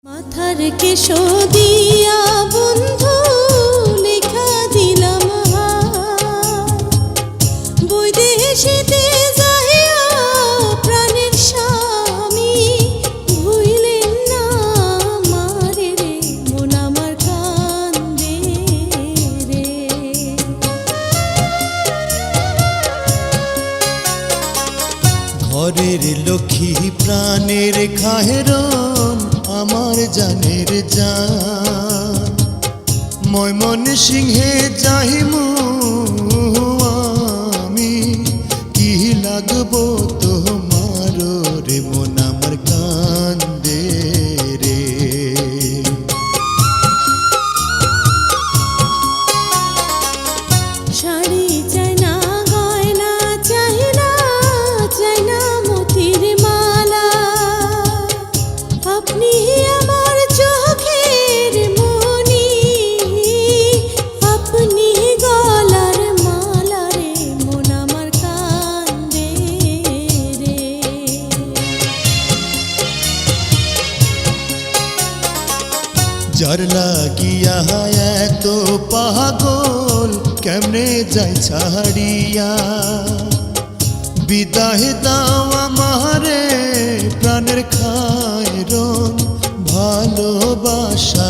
মাথার কেশো দিয়া বন্ধু লেখা দিলাম বৈদেশিতে যাইয়া প্রাণের স্বামী ভুইলেন না মারে রে মন আমার কান্দে রে। ঘরের লক্ষ্মী প্রাণের খাহেরন আমার জানের জান ময়মনসিংহে যাইমু আমি কি লাগবো তোমার রে মন আমার কান্দে রে। শাড়ি চাই না গয়না চাই না মতির মালা আপনি আমার চোখের মনি আপনি গলার মালা রে মন আমার কান্দে রে। যার লাগিয়া এত পাগল কেমনে যাই ছাড়িয়া বিদায় দাও আমারে প্রাণের খায়রন ভালোবাসা